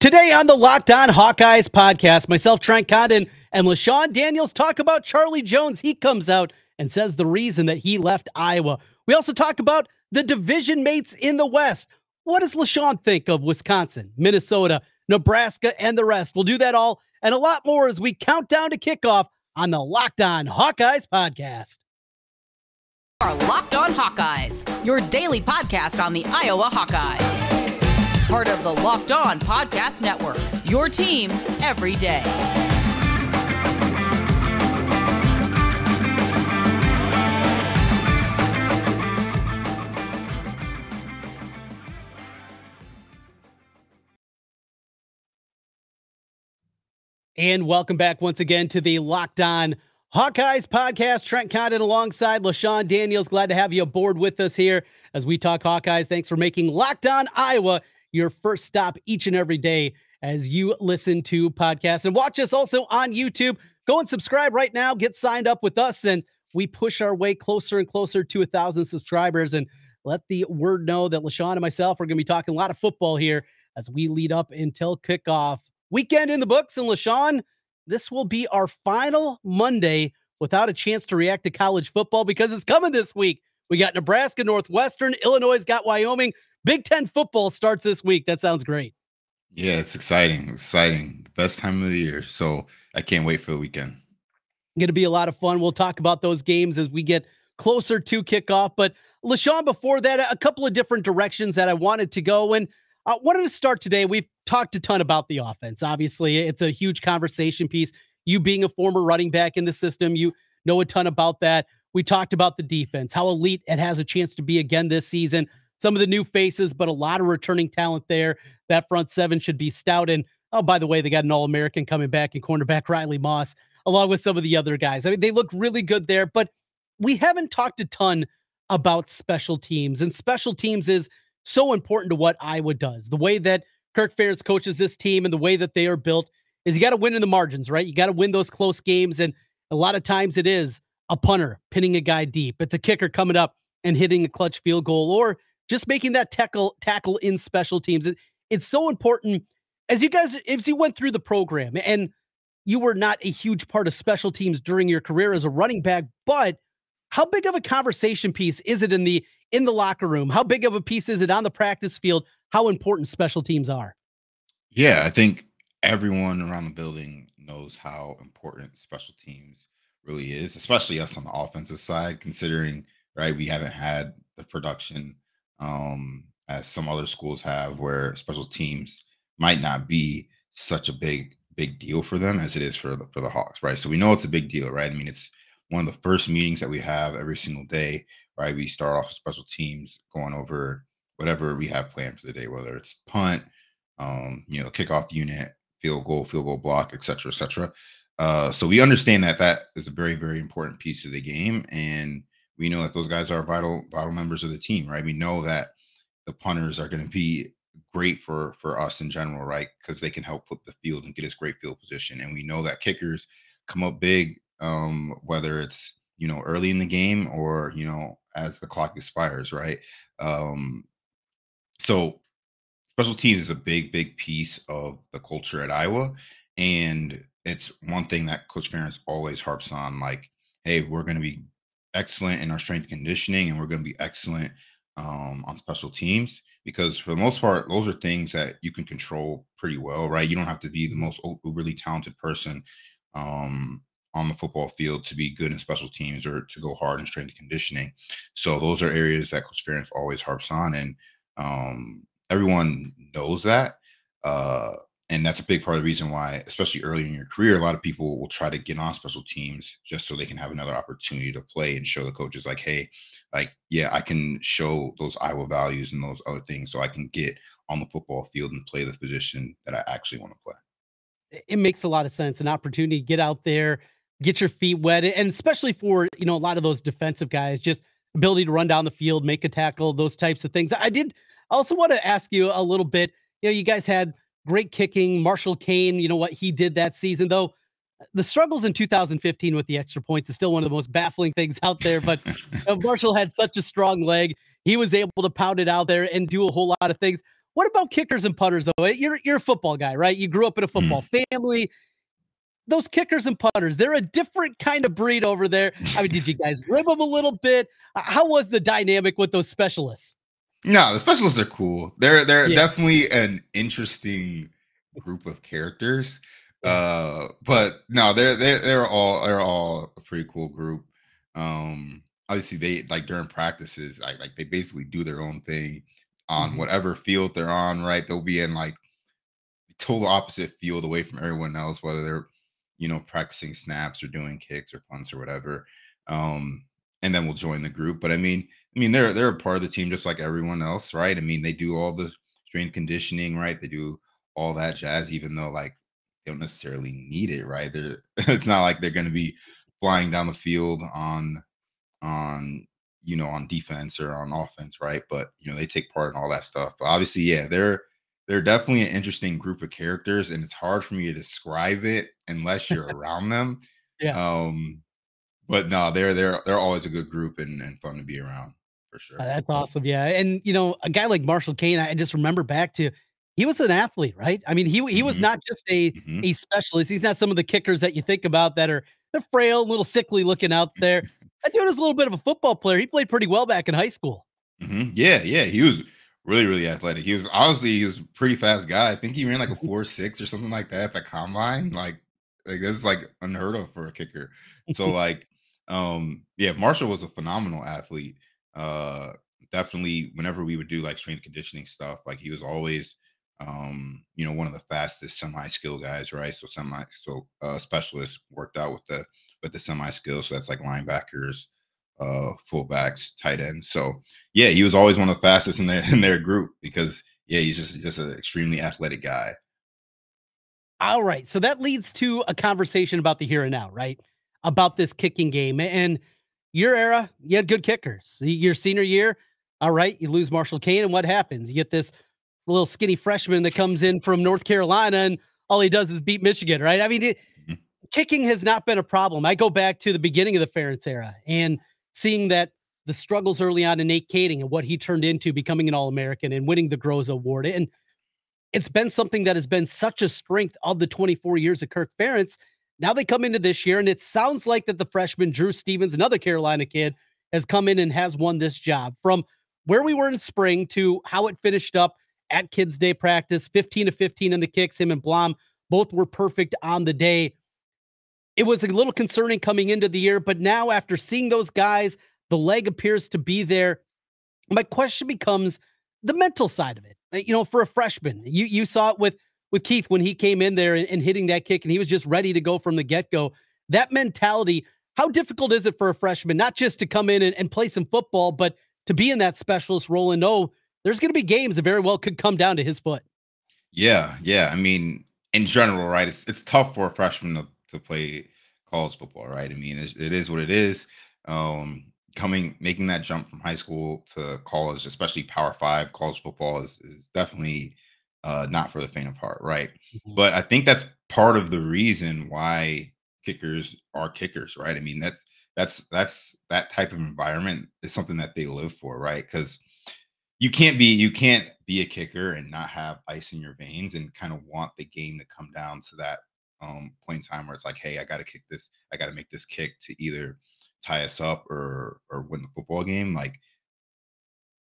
Today on the Locked On Hawkeyes podcast, myself, Trent Condon, and LeShun Daniels talk about Charlie Jones. He comes out and says the reason that he left Iowa. We also talk about the division mates in the West. What does LeShun think of Wisconsin, Minnesota, Nebraska, and the rest? We'll do that all and a lot more as we count down to kickoff on the Locked On Hawkeyes podcast. Our Locked On Hawkeyes, your daily podcast on the Iowa Hawkeyes. Part of the Locked On Podcast Network, your team every day. And welcome back once again to the Locked On Hawkeyes podcast. Trent Condon alongside LeShun Daniels. Glad to have you aboard with us here as we talk Hawkeyes. Thanks for making Locked On Iowa your first stop each and every day as you listen to podcasts. And watch us also on YouTube. Go and subscribe right now. Get signed up with us, and we push our way closer and closer to 1,000 subscribers. And let the word know that LeShun and myself are going to be talking a lot of football here as we lead up until kickoff. Weekend in the books, and LeShun, this will be our final Monday without a chance to react to college football because it's coming this week. We got Nebraska, Northwestern, Illinois got Wyoming. Big Ten football starts this week. That sounds great. Yeah, it's exciting. Exciting. Best time of the year. So I can't wait for the weekend. Going to be a lot of fun. We'll talk about those games as we get closer to kickoff. But LeShun, before that, a couple of different directions that I wanted to go. And I wanted to start today. We've talked a ton about the offense. Obviously, it's a huge conversation piece. You being a former running back in the system, you know a ton about that. We talked about the defense, how elite it has a chance to be again this season. Some of the new faces, but a lot of returning talent there. That front seven should be stout. And, oh, by the way, they got an All-American coming back in cornerback Riley Moss, along with some of the other guys. I mean, they look really good there, but we haven't talked a ton about special teams. And special teams is so important to what Iowa does. The way that Coach Ferentz coaches this team and the way that they are built is you got to win in the margins, right? You got to win those close games. And a lot of times it is a punter pinning a guy deep. It's a kicker coming up and hitting a clutch field goal, or just making that tackle in special teams. It's so important. As you went through the program, and you were not a huge part of special teams during your career as a running back, but how big of a conversation piece is it in the locker room? How big of a piece is it on the practice field? How important special teams are? Yeah, I think everyone around the building knows how important special teams really is, especially us on the offensive side, considering, right, we haven't had the production as some other schools have, where special teams might not be such a big deal for them as it is for the Hawks, right? So we know it's a big deal, right? I mean, it's one of the first meetings that we have every single day, right? We start off with special teams going over whatever we have planned for the day, whether it's punt, kickoff unit, field goal block, et cetera, et cetera. So we understand that is a very, very important piece of the game, and we know that those guys are vital members of the team, right? We know that the punters are going to be great for us in general, right? Because they can help flip the field and get us great field position. And we know that kickers come up big, whether it's, early in the game or, as the clock expires, right? So special teams is a big piece of the culture at Iowa. And it's one thing that Coach Ferentz always harps on, like, hey, we're going to be excellent in our strength conditioning, and we're going to be excellent on special teams, because for the most part, those are things that you can control pretty well, right? You don't have to be the most really talented person on the football field to be good in special teams or to go hard in strength conditioning. So those are areas that Coach Ferentz always harps on, and everyone knows that. And that's a big part of the reason why, especially early in your career, a lot of people will try to get on special teams just so they can have another opportunity to play and show the coaches, like, hey, like, yeah, I can show those Iowa values and those other things so I can get on the football field and play the position that I actually want to play. It makes a lot of sense. An opportunity to get out there, get your feet wet, and especially for, a lot of those defensive guys, just ability to run down the field, make a tackle, those types of things. I also want to ask you a little bit, you guys had great kicking, Marshall Kane, what he did that season, though the struggles in 2015 with the extra points is still one of the most baffling things out there. But Marshall had such a strong leg. He was able to pound it out there and do a whole lot of things. What about kickers and punters, though? You're a football guy, right? You grew up in a football family. Those kickers and punters, they're a different kind of breed over there. I mean, did you guys rib them a little bit? How was the dynamic with those specialists? No, the specialists are cool. They're definitely an interesting group of characters. But no, they're all a pretty cool group. Obviously they like during practices, like they basically do their own thing on whatever field they're on, right? They'll be in like total opposite field away from everyone else, whether they're, practicing snaps or doing kicks or punts or whatever. And then we'll join the group. But I mean, they're a part of the team just like everyone else, right? I mean, they do all the strength conditioning, right? They do all that jazz, even though like they don't necessarily need it, right? It's not like they're going to be flying down the field on defense or on offense, right? But they take part in all that stuff. But obviously, yeah, they're definitely an interesting group of characters, and it's hard for me to describe it unless you're around them. Yeah. But no, they're always a good group and fun to be around for sure. That's awesome. Yeah. And a guy like Marshall Kane, I just remember back to, he was an athlete, right? I mean, he was not just a specialist. He's not some of the kickers that you think about that are they're frail, a little sickly looking out there. That dude was a little bit of a football player. He played pretty well back in high school. Yeah. He was really, really athletic. He was a pretty fast guy. I think he ran like a 4.6 or something like that at the combine. Like that's like unheard of for a kicker. So like, Marshall was a phenomenal athlete. Definitely whenever we would do like strength conditioning stuff, like he was always, one of the fastest semi-skill guys, right? So specialists worked out with the semi-skill. So that's like linebackers, fullbacks, tight ends. So yeah, he was always one of the fastest in their group because he's just an extremely athletic guy. All right. So that leads to a conversation about the here and now, right? About this kicking game. And your era, you had good kickers. Your senior year, all right, you lose Marshall Kane, and what happens? You get this little skinny freshman that comes in from North Carolina, and all he does is beat Michigan, right? I mean, kicking has not been a problem. I go back to the beginning of the Ferentz era and seeing that the struggles early on in Nate Kading and what he turned into becoming an All-American and winning the Groza Award. And it's been something that has been such a strength of the 24 years of Kirk Ferentz. Now they come into this year, and it sounds like that the freshman, Drew Stevens, another Carolina kid, has come in and has won this job. From where we were in spring to how it finished up at Kids Day practice, 15-15 in the kicks, him and Blom both were perfect on the day. It was a little concerning coming into the year, but now after seeing those guys, the leg appears to be there. My question becomes the mental side of it. For a freshman, you saw it with Keith when he came in there and hitting that kick, and he was just ready to go from the get-go. That mentality, how difficult is it for a freshman, not just to come in and play some football, but to be in that specialist role and know there's going to be games that very well could come down to his foot? Yeah. I mean, in general, right, it's tough for a freshman to play college football, right? I mean, it is what it is. Making that jump from high school to college, especially Power 5 college football is definitely not for the faint of heart, right? But I think that's part of the reason why kickers are kickers, right? I mean, that's that type of environment is something that they live for, right? Because you can't be a kicker and not have ice in your veins and kind of want the game to come down to that point in time where it's like, hey, I got to kick this, I got to make this kick to either tie us up or win the football game. Like,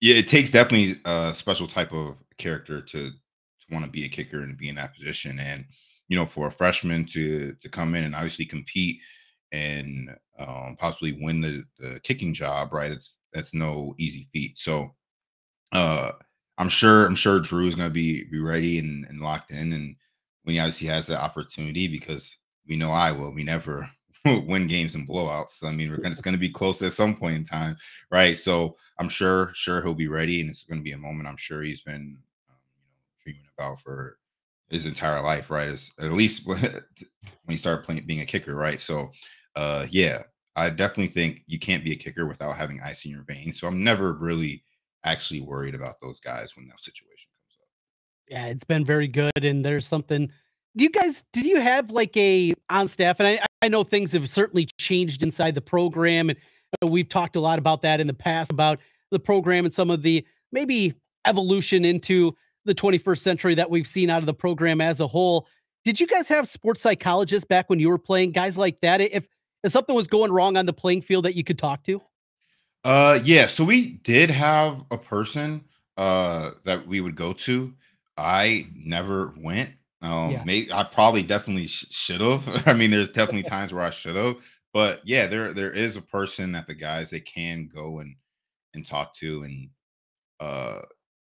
yeah, it takes definitely a special type of character to want to be a kicker and be in that position. And for a freshman to come in and obviously compete and possibly win the kicking job, right? That's no easy feat. So I'm sure Drew is going to be ready and locked in, and when he obviously has that opportunity, because we know we never win games and blowouts. So I mean, it's going to be close at some point in time, right? So I'm sure he'll be ready, and it's going to be a moment I'm sure he's been dreaming about for his entire life, right? At least when he started being a kicker, right? So I definitely think you can't be a kicker without having ice in your veins. So I'm never really actually worried about those guys when that situation comes up. Yeah, it's been very good. And there's something, did you have like a on staff? And I know things have certainly changed inside the program. And we've talked a lot about that in the past, about the program and some of the maybe evolution into the 21st century that we've seen out of the program as a whole. Did you guys have sports psychologists back when you were playing, guys like that? If something was going wrong on the playing field that you could talk to? Yeah, so we did have a person that we would go to. I never went. Yeah. Maybe I probably definitely should have. I mean, there's definitely times where I should have, but yeah, there is a person that the guys they can go and talk to, and uh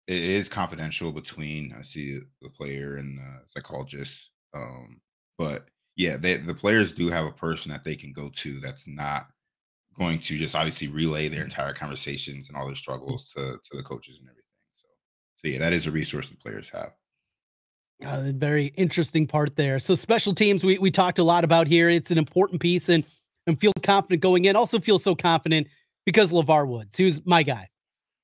it is confidential between I see the player and the psychologist. But yeah, the players do have a person that they can go to that's not going to just obviously relay their entire conversations and all their struggles to the coaches and everything. So yeah, that is a resource the players have. The very interesting part there. So special teams, we talked a lot about here. It's an important piece, and feel confident going in. Also feel so confident because LaVar Woods, who's my guy.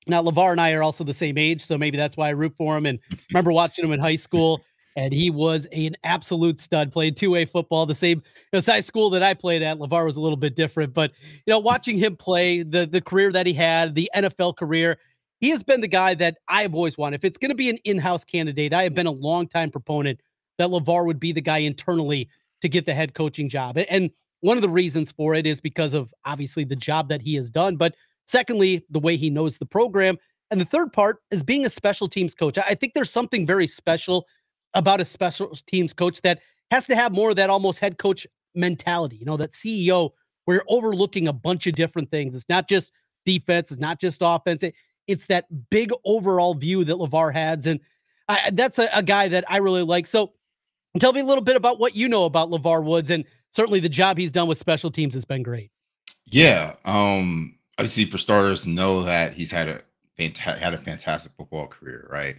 Now, LaVar and I are also the same age, so maybe that's why I root for him. And remember watching him in high school, and he was an absolute stud. Played two-way football, the same high school that I played at. LaVar was a little bit different, but watching him play, the career that he had, the NFL career, he has been the guy that I have always wanted. If it's going to be an in-house candidate, I have been a longtime proponent that LaVar would be the guy internally to get the head coaching job. And one of the reasons for it is because of obviously the job that he has done, but secondly, the way he knows the program. And the third part is being a special teams coach. I think there's something very special about a special teams coach that has to have more of that almost head coach mentality, that CEO where you're overlooking a bunch of different things. It's not just defense, it's not just offense. It's that big overall view that LaVar has. And that's a guy that I really like. So tell me a little bit about what you know about LaVar Woods, and certainly the job he's done with special teams has been great. Yeah. Obviously, for starters, know that he's had a fantastic football career, right?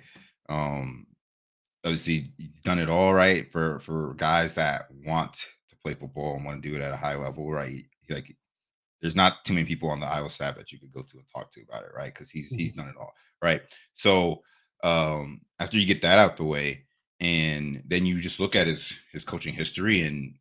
Obviously, he's done it all right for guys that want to play football and want to do it at a high level, right? Like, there's not too many people on the Iowa staff that you could go to and talk to about it, right? Because he's done it all, right? So after you get that out the way, and then you just look at his coaching history, and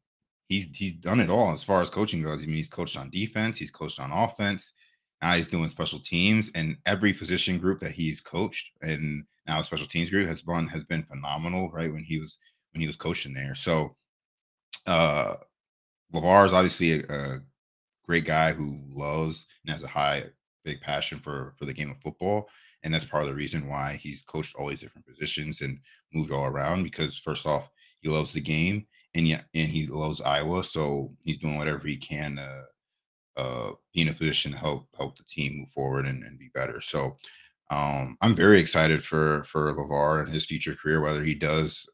he's done it all as far as coaching goes. I mean, he's coached on defense, he's coached on offense, now he's doing special teams, and every position group that he's coached, and now special teams group has been phenomenal, right? When he was coaching there. So LaVar is obviously a great guy who loves and has a big passion for the game of football. And that's part of the reason why he's coached all these different positions and moved all around, because first off, he loves the game, and he loves Iowa. So he's doing whatever he can to be in a position to help the team move forward and be better. So I'm very excited for LaVar and his future career, whether he does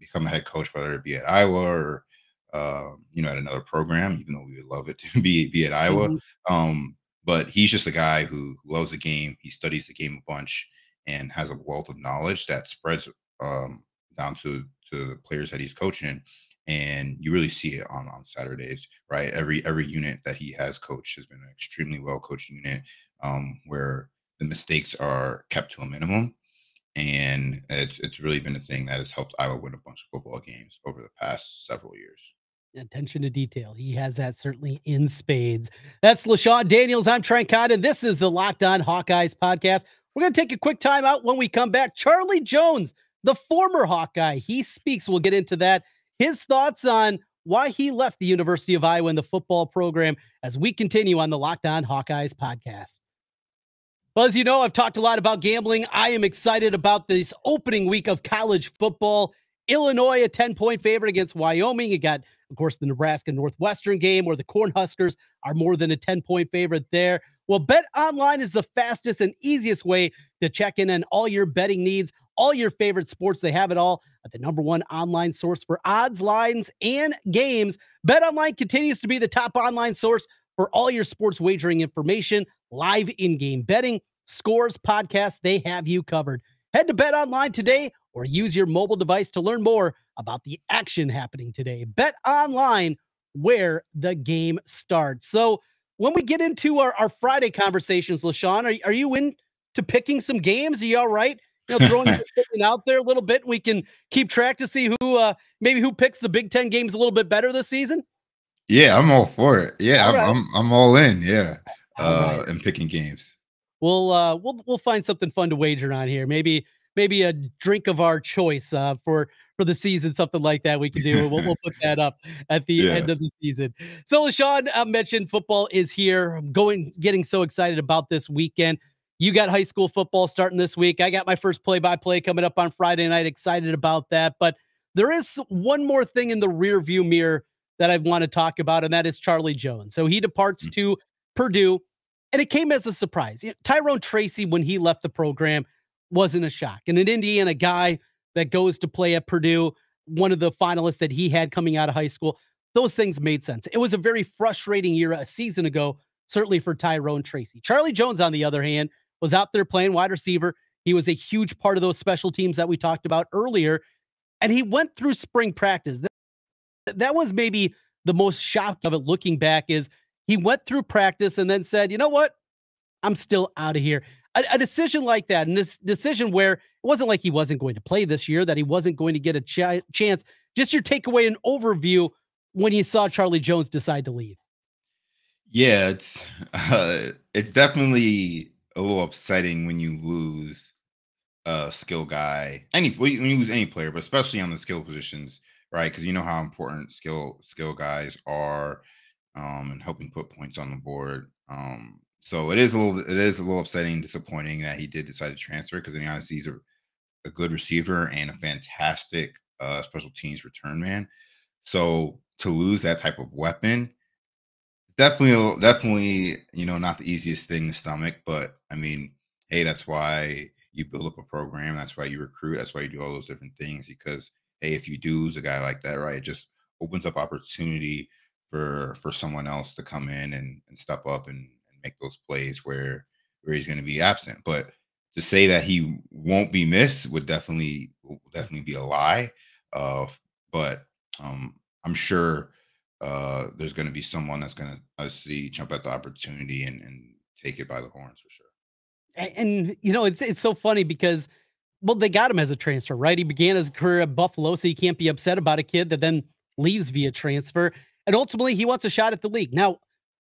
become a head coach, whether it be at Iowa or at another program, even though we would love it to be at Iowa. But he's just a guy who loves the game. He studies the game a bunch and has a wealth of knowledge that spreads down to the players that he's coaching. And you really see it on Saturdays, right? Every unit that he has coached has been an extremely well coached unit, where the mistakes are kept to a minimum. And it's really been a thing that has helped Iowa win a bunch of football games over the past several years. Attention to detail. He has that certainly in spades. That's LeShun Daniels. I'm Trent Condon. This is the Locked On Hawkeyes podcast. We're going to take a quick time out. When we come back, Charlie Jones, the former Hawkeye, he speaks. We'll get into that. His thoughts on why he left the University of Iowa in the football program as we continue on the Locked On Hawkeyes podcast. Well, as you know, I've talked a lot about gambling. I am excited about this opening week of college football. Illinois, a 10-point favorite against Wyoming. You got, of course, the Nebraska-Northwestern game where the Cornhuskers are more than a 10-point favorite there. Well, BetOnline is the fastest and easiest way to check in on all your betting needs, all your favorite sports. They have it all at the #1 online source for odds, lines, and games. BetOnline continues to be the top online source for all your sports wagering information, live in-game betting, scores, podcasts. They have you covered. Head to BetOnline today or use your mobile device to learn more about the action happening today. BetOnline, where the game starts. So when we get into our Friday conversations, LeShun, are you into picking some games? Are you all right? Throwing something out there a little bit. We can keep track to see who picks the Big Ten games a little bit better this season. Yeah, I'm all for it. Yeah, I'm all in. Yeah, right. And picking games. We'll find something fun to wager on here. Maybe maybe a drink of our choice for the season, something like that we can do. We'll put that up at the end of the season. So LeShun mentioned football is here. I'm getting so excited about this weekend. You got high school football starting this week. I got my first play-by-play coming up on Friday night. Excited about that. But there is one more thing in the rear view mirror that I want to talk about, and that is Charlie Jones. So he departs to Purdue, and it came as a surprise. Tyrone Tracy, when he left the program, wasn't a shock. And an Indiana guy that goes to play at Purdue, one of the finalists that he had coming out of high school, those things made sense. It was a very frustrating year a season ago, certainly for Tyrone Tracy. Charlie Jones, on the other hand, was out there playing wide receiver. He was a huge part of those special teams that we talked about earlier, and he went through spring practice. That was maybe the most shock of it looking back, is he went through practice and then said, you know what? I'm still out of here. A decision like that, and this decision where it wasn't like he wasn't going to play this year, that he wasn't going to get a chance. Just your takeaway and overview when you saw Charlie Jones decide to leave. Yeah, it's definitely a little upsetting when you lose a skill guy. When you lose any player, but especially on the skill positions, right? Because you know how important skill guys are and helping put points on the board. So it is a little upsetting and disappointing that he did decide to transfer, because honestly, he's a good receiver and a fantastic special teams return man. So to lose that type of weapon, definitely, not the easiest thing to stomach. But I mean, hey, that's why you build up a program. That's why you recruit. That's why you do all those different things. Because hey, if you do lose a guy like that, right, it just opens up opportunity for someone else to come in and step up and make those plays where he's going to be absent. But to say that he won't be missed will definitely be a lie. But I'm sure there's going to be someone that's going to obviously jump at the opportunity and take it by the horns for sure. And it's so funny because, well, they got him as a transfer, right? He began his career at Buffalo, so you can't be upset about a kid that then leaves via transfer. And ultimately, he wants a shot at the league. Now,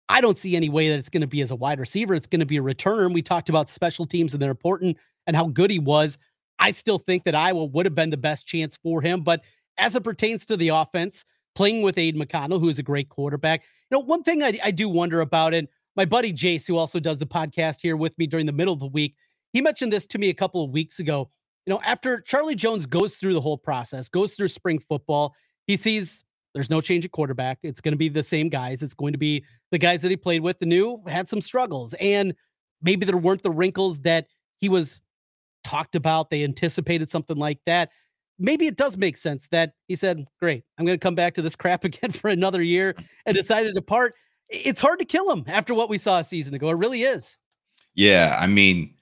I don't see any way that it's going to be as a wide receiver. It's going to be a returner. We talked about special teams and they're important and how good he was. I still think that Iowa would have been the best chance for him. But as it pertains to the offense, playing with Aiden McConnell, who is a great quarterback, one thing I do wonder about, and my buddy Jace, who also does the podcast here with me during the middle of the week, he mentioned this to me a couple of weeks ago. After Charlie Jones goes through the whole process, goes through spring football, he sees there's no change at quarterback. It's going to be the same guys. It's going to be the guys that he played with. The new had some struggles, and maybe there weren't the wrinkles that he was talked about. They anticipated something like that. Maybe it does make sense that he said, great, I'm going to come back to this crap again for another year, and decided to depart. It's hard to kill him after what we saw a season ago. It really is. Yeah. I mean,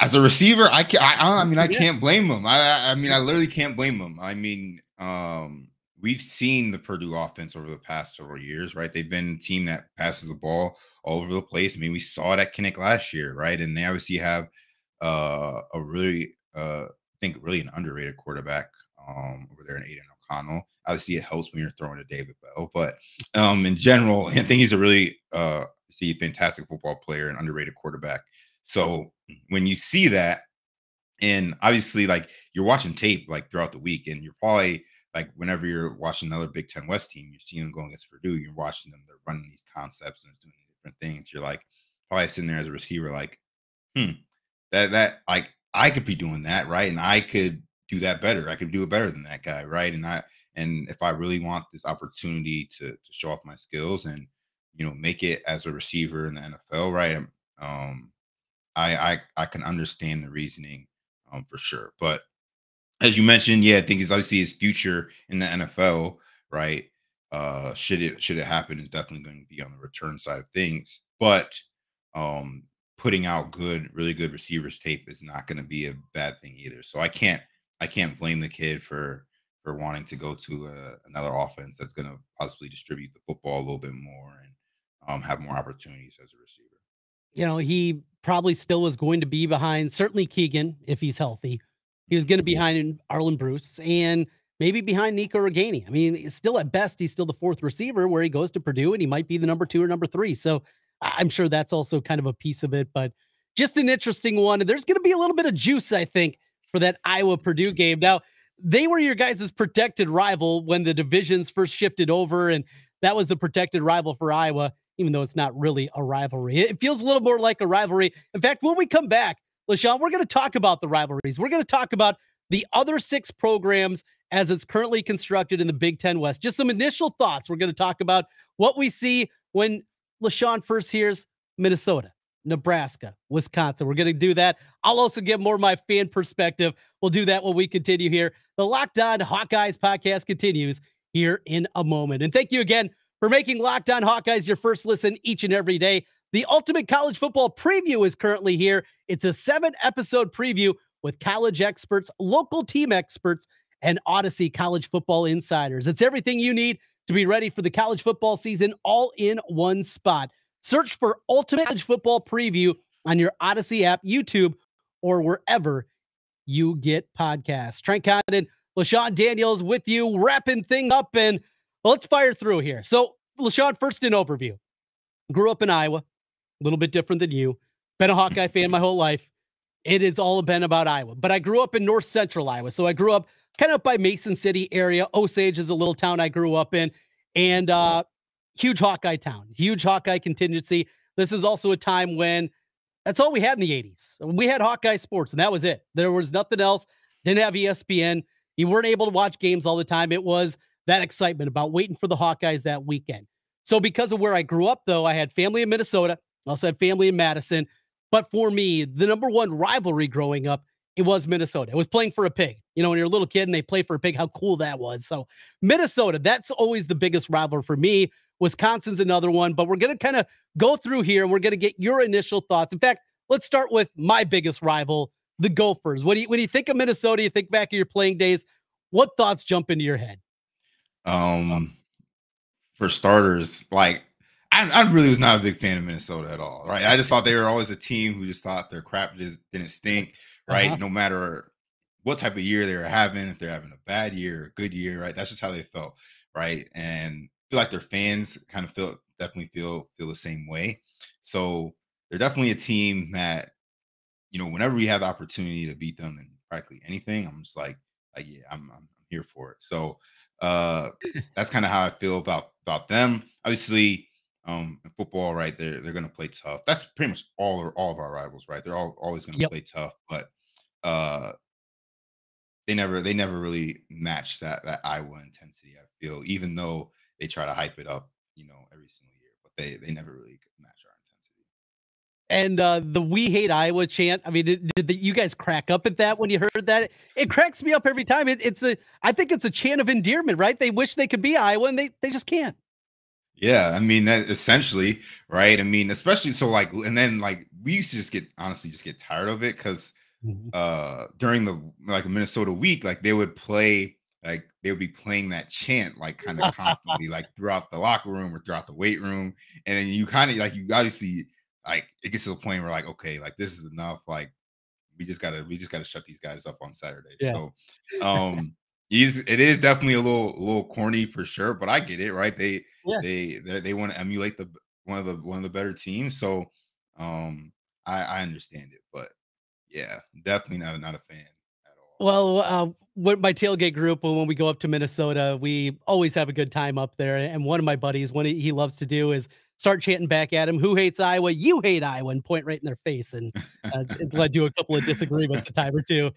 as a receiver, I can't blame him. I literally can't blame him. I mean, we've seen the Purdue offense over the past several years, right? They've been a team that passes the ball all over the place. I mean, we saw it at Kinnick last year, right? And they obviously have a really, I think, really an underrated quarterback over there in Aiden O'Connell. Obviously, it helps when you're throwing to David Bell, but in general, I think he's a really fantastic football player and underrated quarterback. So when you see that, and obviously, like, you're watching tape like throughout the week, and you're probably like, whenever you're watching another Big Ten West team, you're seeing them going against Purdue, you're watching them, they're running these concepts and doing different things. You're like, probably sitting there as a receiver, like, that like, I could be doing that, right? And I could do that better. I could do it better than that guy, right? And if I really want this opportunity to show off my skills and make it as a receiver in the NFL, right? I can understand the reasoning for sure. But as you mentioned, I think it's obviously his future in the NFL, right? Should it happen, is definitely going to be on the return side of things. But putting out really good receivers tape is not going to be a bad thing either. So I can't blame the kid for wanting to go to another offense that's going to possibly distribute the football a little bit more and have more opportunities as a receiver. He probably still is going to be behind, certainly Keegan, if he's healthy. He was going to be behind Arlen Bruce and maybe behind Nico Reganey. I mean, still at best, he's still the fourth receiver where he goes to Purdue, and he might be the number 2 or number 3. So I'm sure that's also kind of a piece of it. But just an interesting one. And there's going to be a little bit of juice, I think, for that Iowa-Purdue game. Now, they were your guys' protected rival when the divisions first shifted over, and that was the protected rival for Iowa, even though it's not really a rivalry. It feels a little more like a rivalry. In fact, when we come back, LeShun, we're going to talk about the rivalries. We're going to talk about the other 6 programs as it's currently constructed in the Big Ten West. Just some initial thoughts. We're going to talk about what we see when LeShun first hears Minnesota, Nebraska, Wisconsin. We're going to do that. I'll also give more of my fan perspective. We'll do that when we continue here. The Locked On Hawkeyes podcast continues here in a moment. And thank you again for making Locked On Hawkeyes your first listen each and every day. The Ultimate College Football Preview is currently here. It's a 7-episode preview with college experts, local team experts, and Odyssey college football insiders. It's everything you need to be ready for the college football season all in one spot. Search for Ultimate College Football Preview on your Odyssey app, YouTube, or wherever you get podcasts. Trent Condon, LeShun Daniels with you, wrapping things up, and let's fire through here. So, LeShun, first an overview. Grew up in Iowa, a little bit different than you. Been a Hawkeye fan my whole life. It has all been about Iowa. But I grew up in north central Iowa. So I grew up kind of up by Mason City area. Osage is a little town I grew up in. And huge Hawkeye town. Huge Hawkeye contingency. This is also a time when that's all we had in the 80s. We had Hawkeye sports, and that was it. There was nothing else. Didn't have ESPN. You weren't able to watch games all the time. It was that excitement about waiting for the Hawkeyes that weekend. So because of where I grew up, though, I had family in Minnesota. I also had family in Madison. But for me, the number one rivalry growing up, it was Minnesota. It was playing for a pig. You know, when you're a little kid and they play for a pig, how cool that was. So Minnesota, that's always the biggest rivalry for me. Wisconsin's another one, but we're going to kind of go through here. We're going to get your initial thoughts. In fact, let's start with my biggest rival, the Gophers. When you think of Minnesota, you think back of your playing days, what thoughts jump into your head? For starters, like I really was not a big fan of Minnesota at all, right? I just thought they were always a team who just thought their crap just didn't stink, right? No matter what type of year they were having, if they're having a bad year or a good year, right? That's just how they felt, right? And I feel like their fans kind of definitely feel the same way. So they're definitely a team that, you know, whenever we have the opportunity to beat them in practically anything, I'm just like yeah, I'm here for it. So that's kind of how I feel about them. Obviously, in football, right? They're going to play tough. That's pretty much all of our rivals, right? They're always going to play tough, but they never really match that Iowa intensity. I feel, even though they try to hype it up, you know, every single year, but they never really match our intensity. And the "We Hate Iowa" chant. I mean, did you guys crack up at that when you heard that? It cracks me up every time. I think it's a chant of endearment, right? They wish they could be Iowa, and they just can't. Yeah, I mean, that essentially, right? I mean, especially so like, and then like we used to just get tired of it because during the like Minnesota week, like they would be playing that chant like kind of constantly, like throughout the locker room or throughout the weight room, and then you kind of like you obviously like it gets to the point where like, okay, like this is enough, like we just gotta shut these guys up on Saturday. Yeah. So it is definitely a little corny for sure, but I get it, right? They want to emulate one of the better teams. So I understand it, but yeah, definitely not a fan at all. Well, with my tailgate group, when we go up to Minnesota, we always have a good time up there. And one of my buddies, what he loves to do is start chanting back at him, "Who hates Iowa? You hate Iowa," and point right in their face. And it's led to a couple of disagreements a time or two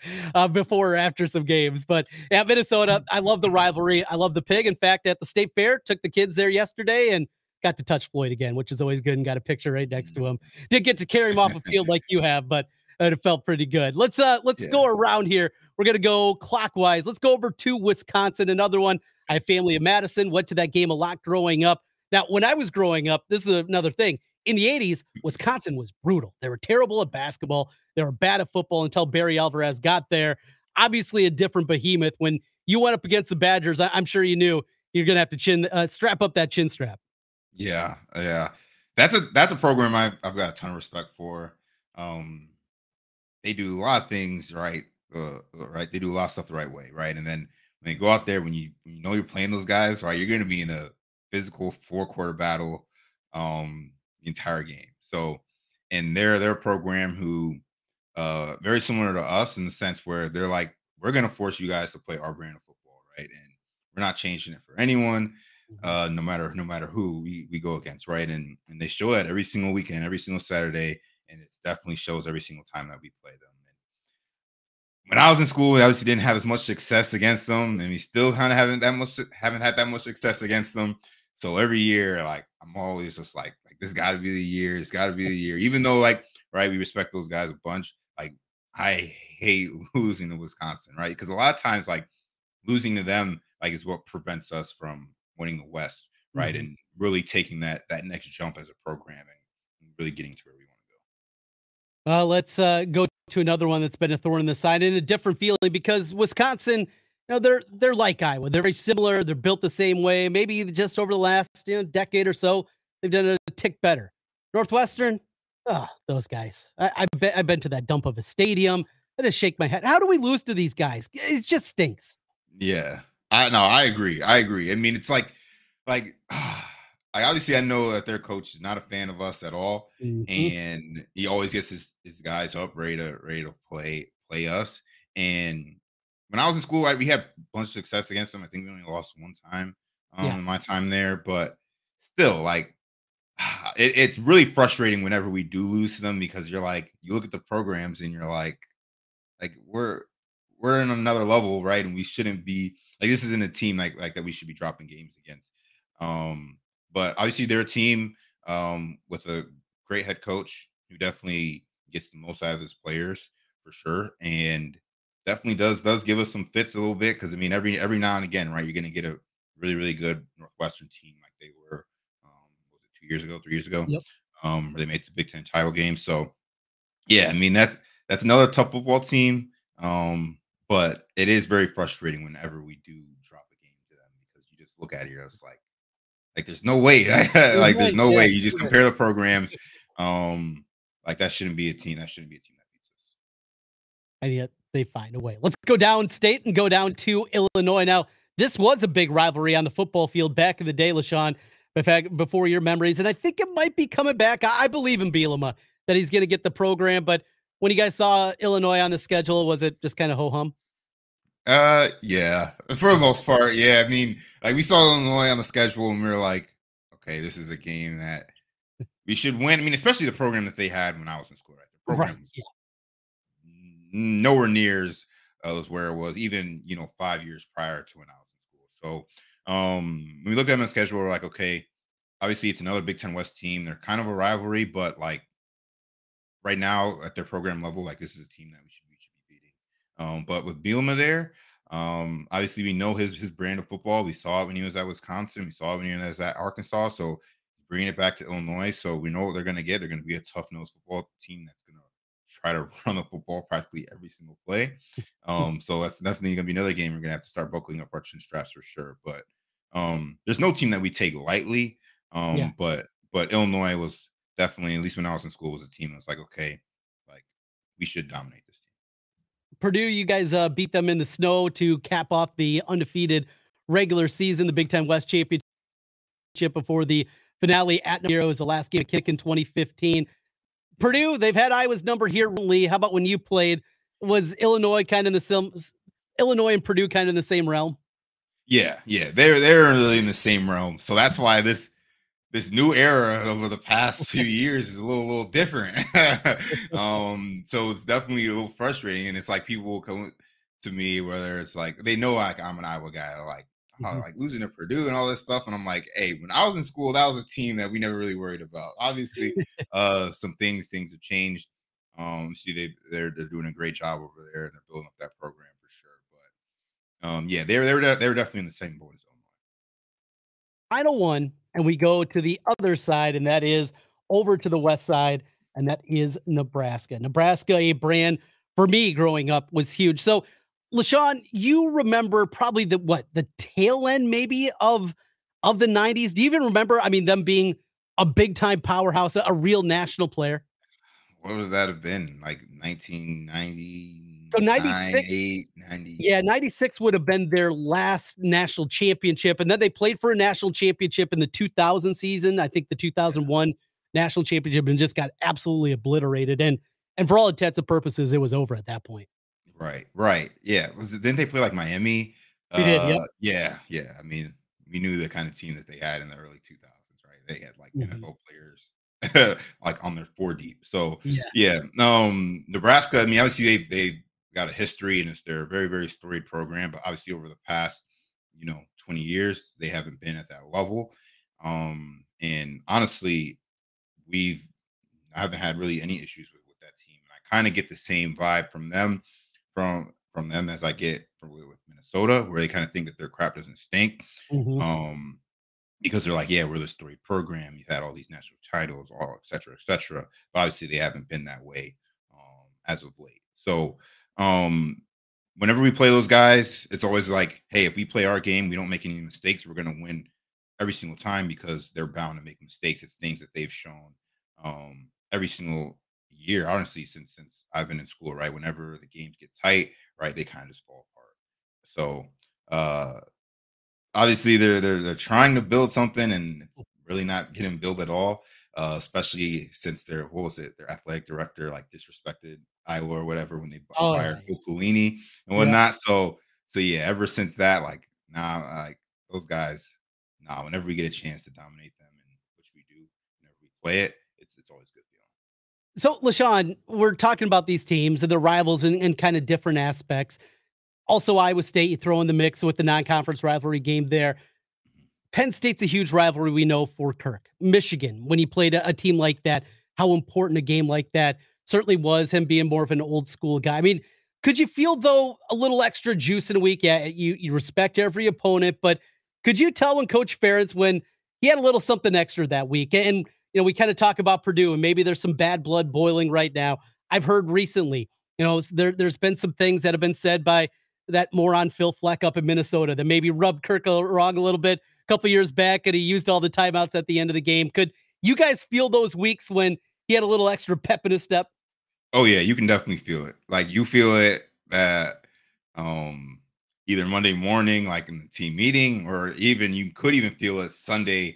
before or after some games. But at Minnesota, I love the rivalry. I love the pig. In fact, at the state fair, took the kids there yesterday and got to touch Floyd again, which is always good, and got a picture right next to him. Didn't get to carry him off a field like you have, but it felt pretty good. Let's go around here. We're going to go clockwise. Let's go over to Wisconsin. Another one. I have family in Madison. Went to that game a lot growing up. Now, when I was growing up, this is another thing. In the 80s, Wisconsin was brutal. They were terrible at basketball. They were bad at football until Barry Alvarez got there. Obviously, a different behemoth. When you went up against the Badgers, I'm sure you knew you're going to have to strap up that chin strap. Yeah. That's a program I've got a ton of respect for. They do a lot of things right. Right. They do a lot of stuff the right way. Right. And then when you go out there, when you know you're playing those guys, right, you're going to be in a physical 4-quarter battle the entire game. So and they're a program who very similar to us in the sense where they're like, we're going to force you guys to play our brand of football, right? And we're not changing it for anyone, no matter who we go against, right? And they show that every single weekend, every single Saturday, and it definitely shows every single time that we play them. And when I was in school, we obviously didn't have as much success against them, and we still kind of haven't had that much success against them. So every year, like, I'm always just like this got to be the year. It's got to be the year, even though, like, right, we respect those guys a bunch. Like, I hate losing to Wisconsin, right? Because a lot of times, like, losing to them, like, is what prevents us from winning the West, right? And really taking that next jump as a program and really getting to where we want to go. Let's go to another one that's been a thorn in the side and a different feeling, because Wisconsin, they're like Iowa. They're very similar. They're built the same way. Maybe just over the last decade or so, they've done a tick better. Northwestern, those guys. I've been to that dump of a stadium. I just shake my head. How do we lose to these guys? It just stinks. Yeah, I agree. I mean, it's like obviously I know that their coach is not a fan of us at all, and he always gets his guys up ready to play us. And when I was in school, we had a bunch of success against them. I think we only lost one time in my time there, but still, like, it's really frustrating whenever we do lose to them, because you're like, you look at the programs and you're like we're in another level, right? And we shouldn't be like, this isn't a team like that we should be dropping games against. But obviously they're a team with a great head coach who definitely gets the most out of his players for sure, and definitely does give us some fits a little bit, because I mean every now and again, right, you're going to get a really, really good Northwestern team like they were was it 3 years ago? Yep. Where they made the Big Ten title game. So yeah, I mean that's another tough football team. But it is very frustrating whenever we do drop a game to them, because you just look at it, you're just like there's no way. Like, there's no way. You just compare the programs. Like, that shouldn't be a team. That shouldn't be a team that beats us. And yet they find a way. Let's go downstate and go down to Illinois. Now, this was a big rivalry on the football field back in the day, LeShun, in fact, before your memories. And I think it might be coming back. I believe in Bielema that he's going to get the program. But when you guys saw Illinois on the schedule, was it just kind of ho-hum? Yeah, for the most part. Yeah, I mean, like, we saw Illinois on the schedule and we were like, okay, this is a game that we should win. I mean, especially the program that they had when I was in school, right? The program was nowhere near as where it was even, 5 years prior to when I was in school. So when we looked at them on the schedule, we're like, okay, obviously it's another Big Ten West team. They're kind of a rivalry, but like right now at their program level, like, this is a team that we should be beating. But with Bielema there, obviously we know his brand of football. We saw it when he was at Wisconsin. We saw it when he was at Arkansas. So bringing it back to Illinois, so we know what they're going to get. They're going to be a tough-nosed football team that's going to try to run the football practically every single play. So that's definitely going to be another game we're going to have to start buckling up our chin straps for sure. But there's no team that we take lightly. But Illinois was definitely, at least when I was in school, was a team that's like, okay, like, we should dominate this team. Purdue, you guys beat them in the snow to cap off the undefeated regular season, the Big Ten West Championship, before the finale at Nero was the last game of kick in 2015. Purdue, they've had Iowa's number here. Lee, how about when you played? Was Illinois kind of Illinois and Purdue kind of in the same realm? Yeah, they're really in the same realm. So that's why this new era over the past few years is a little different. So it's definitely a little frustrating, and it's like people will come to me, whether it's like they know like I'm an Iowa guy, like like losing to Purdue and all this stuff, and I'm like, hey, when I was in school, that was a team that we never really worried about. Obviously, some things have changed. See, they're doing a great job over there, and they're building up that program for sure. But yeah, they were definitely in the same boat as Illinois. Final one, and we go to the other side, and that is over to the west side, and that is Nebraska. Nebraska, a brand for me growing up, was huge. So, LeShun, you remember probably the tail end maybe of the 90s. Do you even remember, I mean, them being a big time powerhouse, a real national player? What would that have been? Like 1990? So 96, 90. Yeah, 96 would have been their last national championship. And then they played for a national championship in the 2000 season. I think the 2001 national championship and just got absolutely obliterated. And for all intents and purposes, it was over at that point. Right. Yeah. Didn't they play like Miami? We did, yep. Yeah. I mean, we knew the kind of team that they had in the early 2000s, right? They had like NFL players like on their 4 deep. So yeah. Nebraska, I mean, obviously they got a history and they're a very, very storied program, but obviously over the past, 20 years, they haven't been at that level. And honestly, I haven't had really any issues with that team. And I kind of get the same vibe from them, from them as I get with Minnesota, where they kind of think that their crap doesn't stink. Because they're like, yeah, we're the storied program. You've had all these national titles, all et cetera, et cetera. But obviously they haven't been that way as of late. So whenever we play those guys, it's always like, hey, if we play our game, we don't make any mistakes, we're going to win every single time, because they're bound to make mistakes. It's things that they've shown every single year, honestly, since I've been in school, right? Whenever the games get tight, right, they kind of just fall apart. So obviously they're trying to build something, and it's really not getting built at all. Especially since their athletic director like disrespected Iowa or whatever when they fired Pelini and whatnot. So yeah, ever since that, like, like those guys, whenever we get a chance to dominate them, and which we do, whenever we play it, it's always good feeling. So LeShun, we're talking about these teams and their rivals in kind of different aspects. Also, Iowa State, you throw in the mix with the non-conference rivalry game there. Penn State's a huge rivalry, we know, for Kirk. Michigan, when he played a team like that, how important a game like that certainly was, him being more of an old school guy. I mean, could you feel, though, a little extra juice in a week? Yeah, you respect every opponent, but could you tell when Coach Ferentz, when he had a little something extra that week? And, we kind of talk about Purdue, and maybe there's some bad blood boiling right now. I've heard recently, there's been some things that have been said by that moron Phil Fleck up in Minnesota that maybe rubbed Kirk wrong a little bit a couple years back, and he used all the timeouts at the end of the game. Could you guys feel those weeks when he had a little extra pep in his step? Oh yeah, you can definitely feel it. Like, you feel it that either Monday morning, like in the team meeting, or even you could even feel it Sunday,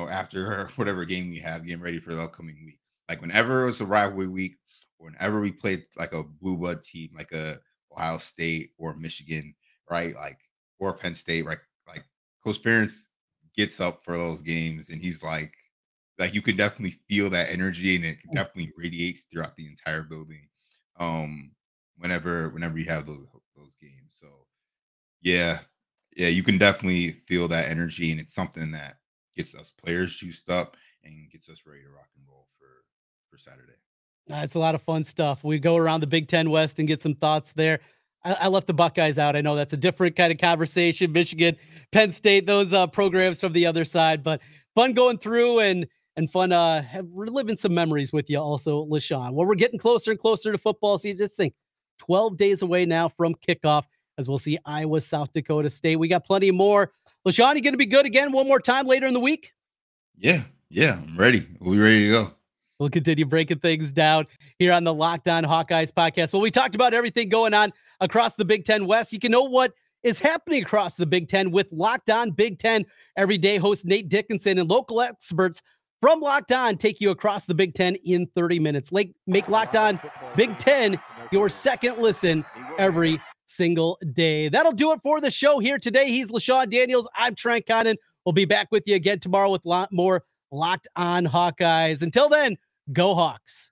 after whatever game we have, getting ready for the upcoming week. Like, whenever it was a rivalry week, or whenever we played like a blue blood team, like a Ohio State or Michigan, right? Like, or Penn State, right? Like, Coach Ferentz gets up for those games, and he's like you can definitely feel that energy, and it definitely radiates throughout the entire building. Whenever you have those games. So yeah, you can definitely feel that energy, and it's something that gets us players juiced up and gets us ready to rock and roll for Saturday. It's a lot of fun stuff. We go around the Big Ten West and get some thoughts there. I left the Buckeyes out. I know that's a different kind of conversation. Michigan, Penn State, those programs from the other side, but fun going through and fun reliving some memories with you also, LeShun. Well, we're getting closer and closer to football. So you just think 12 days away now from kickoff, as we'll see Iowa, South Dakota State. We got plenty more. LeShun, you going to be good again one more time later in the week? Yeah, I'm ready. We'll be ready to go. We'll continue breaking things down here on the Locked On Hawkeyes podcast. Well, we talked about everything going on across the Big Ten West. You can know what is happening across the Big Ten with Locked On Big Ten. Every day, host Nate Dickinson and local experts from Locked On take you across the Big Ten in 30 minutes. Make Locked On Big Ten your second listen every single day. That'll do it for the show here today. He's LeShun Daniels. I'm Trent Condon. We'll be back with you again tomorrow with a lot more Locked On Hawkeyes. Until then, go Hawks.